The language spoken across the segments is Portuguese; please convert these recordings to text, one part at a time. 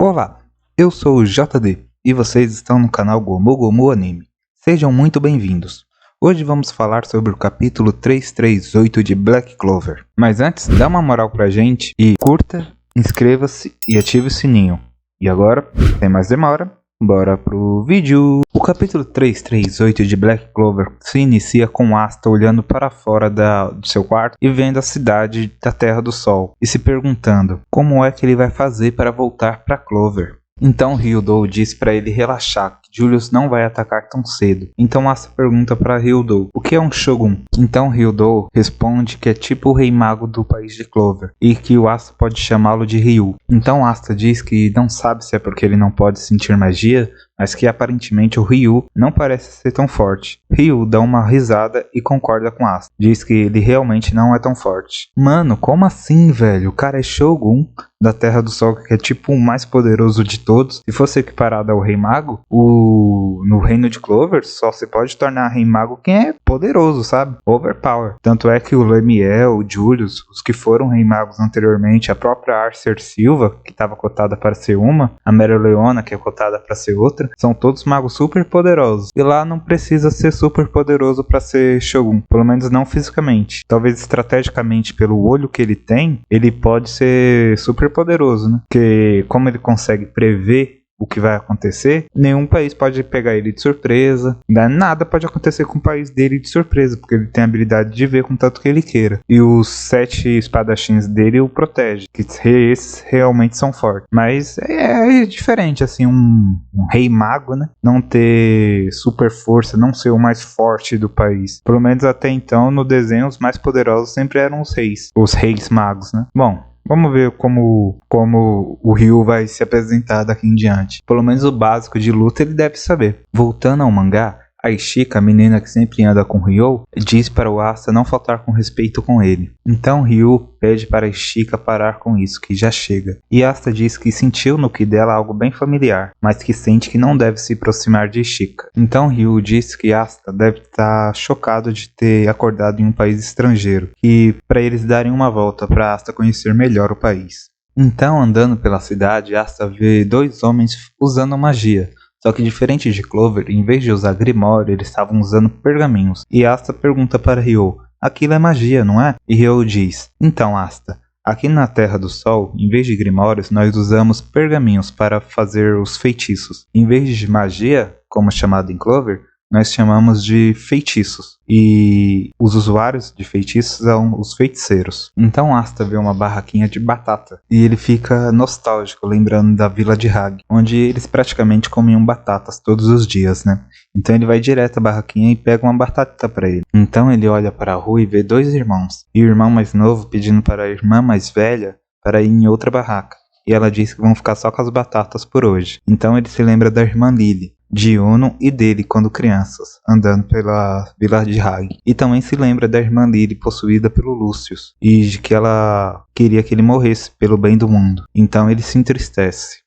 Olá, eu sou o JD e vocês estão no canal Gomu Gomu Anime. Sejam muito bem-vindos. Hoje vamos falar sobre o capítulo 338 de Black Clover. Mas antes, dá uma moral pra gente e curta, inscreva-se e ative o sininho. E agora, sem mais demora, bora pro vídeo! O capítulo 338 de Black Clover se inicia com Asta olhando para fora do seu quarto e vendo a cidade da Terra do Sol e se perguntando como é que ele vai fazer para voltar para Clover. Então Ryudo diz para ele relaxar, que Julius não vai atacar tão cedo. Então Asta pergunta para Ryudo o que é um Shogun. Então Ryudo responde que é tipo o rei mago do país de Clover e que o Asta pode chamá-lo de Ryu. Então Asta diz que não sabe se é porque ele não pode sentir magia, mas que aparentemente o Ryu não parece ser tão forte. Ryu dá uma risada e concorda com Asta. Diz que ele realmente não é tão forte. Mano, como assim, velho? O cara é Shogun da Terra do Sol, que é tipo o mais poderoso de todos. Se fosse equiparado ao Rei Mago, no Reino de Clover só se pode tornar Rei Mago quem é poderoso, sabe? Overpower. Tanto é que o Lemiel, o Julius, os que foram Rei Magos anteriormente, a própria Arcer Silva, que estava cotada para ser uma, a Mereoleona, que é cotada para ser outra, são todos magos super poderosos. E lá não precisa ser super poderoso para ser Shogun, pelo menos não fisicamente. Talvez estrategicamente, pelo olho que ele tem, ele pode ser super poderoso, né? Porque como ele consegue prever o que vai acontecer, nenhum país pode pegar ele de surpresa, nada pode acontecer com o país dele de surpresa, porque ele tem a habilidade de ver com tanto que ele queira. E os 7 espadachins dele o protegem, que esses realmente são fortes. Mas é diferente, assim, um rei mago, né? Não ter super força, não ser o mais forte do país. Pelo menos até então, no desenho, os mais poderosos sempre eram os reis magos, né? Bom, vamos ver como o Ryu vai se apresentar daqui em diante. Pelo menos o básico de luta ele deve saber. Voltando ao mangá, a Ishika, a menina que sempre anda com Ryu, diz para o Asta não faltar com respeito com ele. Então Ryu pede para a Ishika parar com isso, que já chega. E Asta diz que sentiu no ki dela algo bem familiar, mas que sente que não deve se aproximar de Ishika. Então Ryu diz que Asta deve estar chocado de ter acordado em um país estrangeiro, e para eles darem uma volta para Asta conhecer melhor o país. Então, andando pela cidade, Asta vê 2 homens usando magia. Só que diferente de Clover, em vez de usar Grimório, eles estavam usando pergaminhos. E Asta pergunta para Ryo, aquilo é magia, não é? E Ryo diz, então Asta, aqui na Terra do Sol, em vez de Grimórios, nós usamos pergaminhos para fazer os feitiços. Em vez de magia, como chamado em Clover, nós chamamos de feitiços. E os usuários de feitiços são os feiticeiros. Então Asta vê uma barraquinha de batata e ele fica nostálgico, lembrando da vila de Hag, onde eles praticamente comiam batatas todos os dias, né? Então ele vai direto à barraquinha e pega uma batata para ele. Então ele olha para a rua e vê 2 irmãos. E o irmão mais novo pedindo para a irmã mais velha para ir em outra barraca. E ela diz que vão ficar só com as batatas por hoje. Então ele se lembra da irmã Lily, de Uno e dele quando crianças, andando pela vila de Hag. E também se lembra da irmã Lily possuída pelo Lucius, e de que ela queria que ele morresse pelo bem do mundo. Então ele se entristece.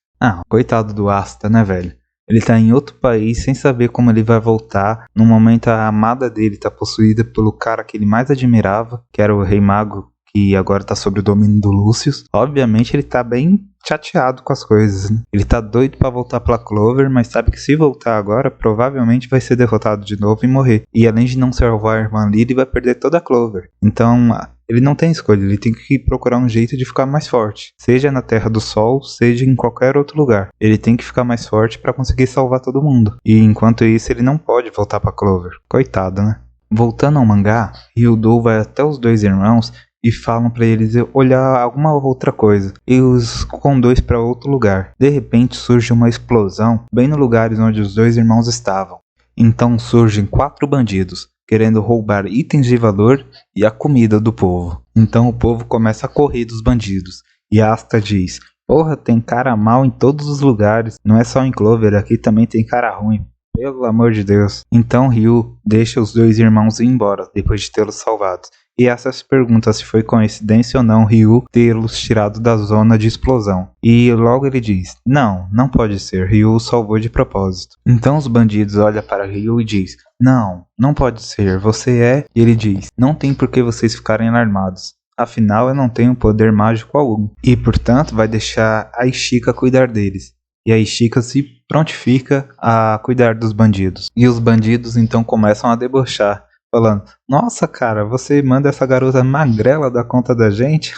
Coitado do Asta, né, velho? Ele tá em outro país sem saber como ele vai voltar. No momento a amada dele tá possuída pelo cara que ele mais admirava, que era o Rei Mago, que agora tá sob o domínio do Lucius. Obviamente ele tá bem chateado com as coisas, né? Ele tá doido pra voltar pra Clover, mas sabe que se voltar agora, provavelmente vai ser derrotado de novo e morrer. E além de não salvar a irmã Lily, vai perder toda a Clover. Então ele não tem escolha, ele tem que procurar um jeito de ficar mais forte. Seja na Terra do Sol, seja em qualquer outro lugar. Ele tem que ficar mais forte pra conseguir salvar todo mundo. E enquanto isso, ele não pode voltar pra Clover. Coitado, né? Voltando ao mangá, Ryudo vai até os 2 irmãos e falam para eles olhar alguma outra coisa, e os conduz para outro lugar. De repente surge uma explosão bem no lugar onde os 2 irmãos estavam. Então surgem 4 bandidos, querendo roubar itens de valor e a comida do povo. Então o povo começa a correr dos bandidos, e Asta diz, porra, tem cara mal em todos os lugares, não é só em Clover, aqui também tem cara ruim. Pelo amor de Deus. Então Ryu deixa os 2 irmãos ir embora, depois de tê-los salvados. E essa se pergunta se foi coincidência ou não Ryu tê-los tirado da zona de explosão. E logo ele diz, não pode ser, Ryu o salvou de propósito. Então os bandidos olham para Ryu e diz, não pode ser, você é... E ele diz, não tem por que vocês ficarem alarmados. Afinal, eu não tenho poder mágico algum. E, portanto, vai deixar a Ishika cuidar deles. E a Ishika se prontifica a cuidar dos bandidos. E os bandidos então começam a debochar, falando: nossa, cara, você manda essa garota magrela dar conta da gente?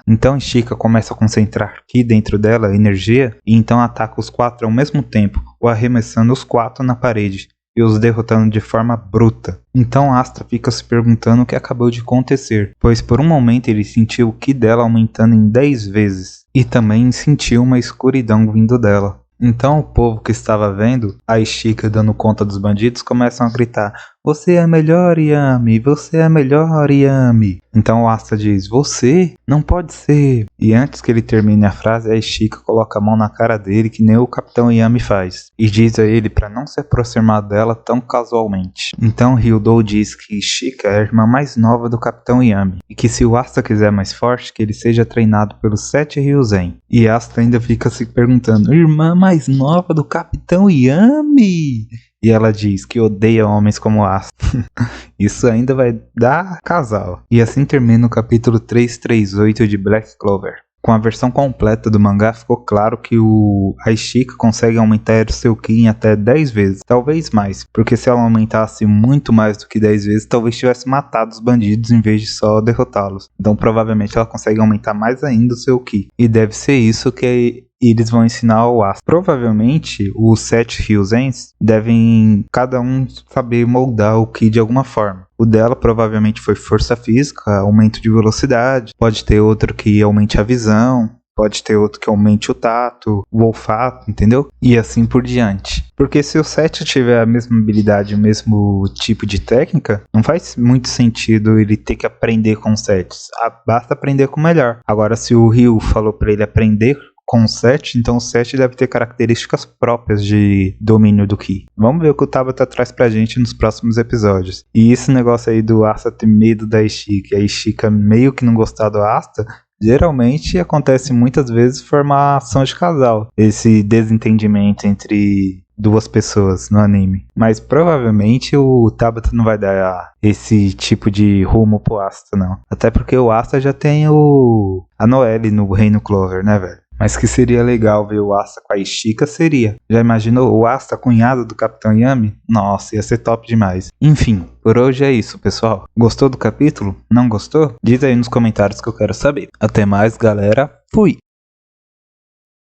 Então Ishika começa a concentrar aqui dentro dela energia e então ataca os 4 ao mesmo tempo, ou arremessando os 4 na parede e os derrotando de forma bruta. Então Asta fica se perguntando o que acabou de acontecer, pois por um momento ele sentiu o ki dela aumentando em 10 vezes e também sentiu uma escuridão vindo dela. Então o povo que estava vendo a Ishika dando conta dos bandidos começam a gritar: você é melhor, Yami, você é melhor, Yami. Então o Asta diz: você? Não pode ser. E antes que ele termine a frase, a Ishika coloca a mão na cara dele, que nem o Capitão Yami faz, e diz a ele para não se aproximar dela tão casualmente. Então Ryudo diz que Ishika é a irmã mais nova do Capitão Yami, e que se o Asta quiser mais forte, que ele seja treinado pelos 7 Ryuzen. E Asta ainda fica se perguntando: irmã mais nova do Capitão Yami? E ela diz que odeia homens como Asta. Isso ainda vai dar casal. E assim termina o capítulo 338 de Black Clover. Com a versão completa do mangá ficou claro que a Ishika consegue aumentar o seu ki em até 10 vezes, talvez mais, porque se ela aumentasse muito mais do que 10 vezes, talvez tivesse matado os bandidos em vez de só derrotá-los. Então provavelmente ela consegue aumentar mais ainda o seu ki. E deve ser isso que eles vão ensinar ao Asta. Provavelmente os 7 Ryuzens devem cada um saber moldar o ki de alguma forma. O dela provavelmente foi força física, aumento de velocidade, pode ter outro que aumente a visão, pode ter outro que aumente o tato, o olfato, entendeu? E assim por diante. Porque se o 7 tiver a mesma habilidade, o mesmo tipo de técnica, não faz muito sentido ele ter que aprender com os 7. Basta aprender com o melhor. Agora, se o Ryu falou pra ele aprender com o 7, então o 7 deve ter características próprias de domínio do Ki. Vamos ver o que o Tabata traz pra gente nos próximos episódios. E esse negócio aí do Asta ter medo da Ishika e a Ishika meio que não gostar do Asta, geralmente acontece muitas vezes formação de casal. Esse desentendimento entre duas pessoas no anime. Mas provavelmente o Tabata não vai dar esse tipo de rumo pro Asta, não. Até porque o Asta já tem a Noelle no Reino Clover, né, velho? Mas que seria legal ver o Asta com a Ishika, seria. Já imaginou o Asta cunhado do Capitão Yami? Nossa, ia ser top demais. Enfim, por hoje é isso, pessoal. Gostou do capítulo? Não gostou? Diz aí nos comentários que eu quero saber. Até mais, galera. Fui!